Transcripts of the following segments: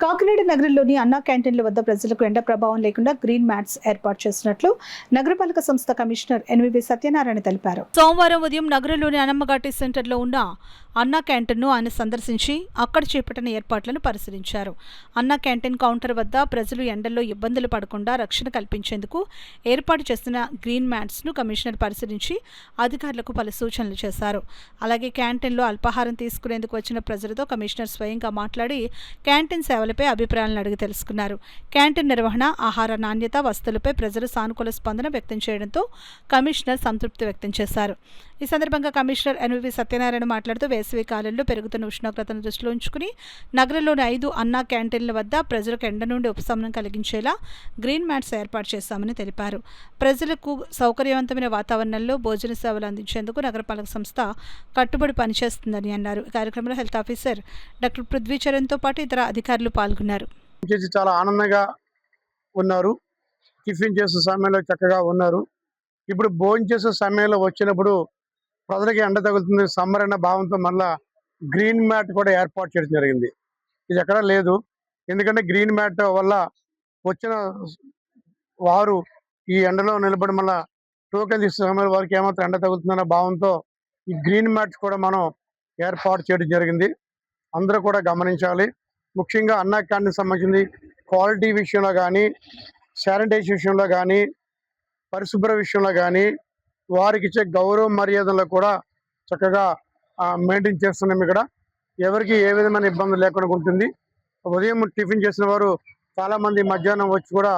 కాకినాడ నగరంలోని అన్నా క్యాంటీన్ల వద్ద ప్రజలకు ఎండ ప్రభావం లేకుండా గ్రీన్ మ్యాట్స్ ఏర్పాటు చేసినట్లు నగరపాలక సంస్థ కమిషనర్ ఎన్వివి సత్యనారాయణ తెలిపారు. సోమవారం ఉదయం నగరంలోని అనమ్మఘాటి సెంటర్లో ఉన్న అన్నా క్యాంటీన్ను ఆయన సందర్శించి అక్కడ చేపట్టిన ఏర్పాట్లను పరిశీలించారు. అన్నా క్యాంటీన్ కౌంటర్ వద్ద ప్రజలు ఎండల్లో ఇబ్బందులు పడకుండా రక్షణ కల్పించేందుకు ఏర్పాటు చేసిన గ్రీన్ మ్యాట్స్ను కమిషనర్ పరిశీలించి అధికారులకు పలు సూచనలు చేశారు. అలాగే క్యాంటీన్లో అల్పాహారం తీసుకునేందుకు వచ్చిన ప్రజలతో కమిషనర్ స్వయంగా మాట్లాడి క్యాంటీన్ సేవలపై అభిప్రాయాలను అడిగి తెలుసుకున్నారు. క్యాంటీన్ నిర్వహణ, ఆహార నాణ్యత, వస్తువులపై ప్రజలు సానుకూల స్పందన వ్యక్తం చేయడంతో కమిషనర్ సంతృప్తి వ్యక్తం చేశారు. ఈ సందర్భంగా కమిషనర్ ఎన్వివి సత్యనారాయణ మాట్లాడుతూ వేసవి కాలంలో పెరుగుతున్న ఉష్ణోగ్రతను దృష్టిలో ఉంచుకుని నగరంలోని 5 అన్నా క్యాంటీన్ల వద్ద ప్రజలకు ఎండ నుండి ఉపశమనం కలిగించేలా గ్రీన్ మ్యాట్స్ ఏర్పాటు చేశామని తెలిపారు. ప్రజలకు సౌకర్యవంతమైన వాతావరణంలో భోజన సేవలు అందించేందుకు నగరపాలక సంస్థ కట్టుబడి పనిచేస్తుందని అన్నారు. ఈ కార్యక్రమంలో హెల్త్ ఆఫీసర్ డాక్టర్ పృథ్వీచరణ్తో పాటు ఇతర అధికారులు పాల్గొన్నారు. చాలా ఆనందంగా ఉన్నారు. టిఫిన్ చేసే సమయంలో చక్కగా ఉన్నారు. ఇప్పుడు భోజనం చేసే సమయంలో వచ్చినప్పుడు ప్రజలకి ఎండ తగులుతుంది సమ్మర్ అన్న భావంతో మళ్ళా గ్రీన్ మ్యాట్ కూడా ఏర్పాటు చేయడం జరిగింది. ఇది ఎక్కడా లేదు. ఎందుకంటే గ్రీన్ మ్యాట్ వల్ల వచ్చిన వారు ఈ ఎండలో నిలబడి మళ్ళా టోకెన్ తీసే సమయంలో వారికి ఏమాత్రం ఎండ తగులుతుందన్న భావంతో ఈ గ్రీన్ మ్యాట్స్ కూడా మనం ఏర్పాటు చేయడం జరిగింది. అందరూ కూడా గమనించాలి. ముఖ్యంగా అన్నా క్యాంటీన్ సంబంధించింది క్వాలిటీ విషయంలో కానీ, శానిటైజేషన్ విషయంలో కానీ, పరిశుభ్ర విషయంలో కానీ, వారికి ఇచ్చే గౌరవ మర్యాదల్లో కూడా చక్కగా మెయింటైన్ చేస్తున్నాం. ఇక్కడ ఎవరికి ఏ విధమైన ఇబ్బంది లేకుండా ఉంటుంది. ఉదయం టిఫిన్ చేసిన వారు చాలామంది మధ్యాహ్నం వచ్చి కూడా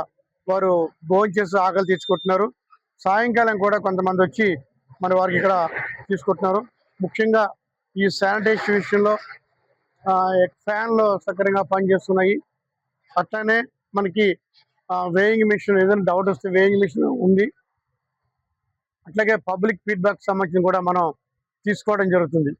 వారు భోజనం చేసి ఆకలి తీర్చుకుంటున్నారు. సాయంకాలం కూడా కొంతమంది వచ్చి మరి వారికి ఇక్కడ తీసుకుంటున్నారు. ముఖ్యంగా ఈ శానిటైజేషన్ విషయంలో ఫ్యాన్లు సక్రమంగా పనిచేస్తున్నాయి. అట్లానే మనకి వేయింగ్ మిషన్ ఏదైనా డౌట్ వస్తే వేయింగ్ మిషన్ ఉంది. అట్లాగే పబ్లిక్ ఫీడ్బ్యాక్ సంబంధించి కూడా మనం తీసుకోవడం జరుగుతుంది.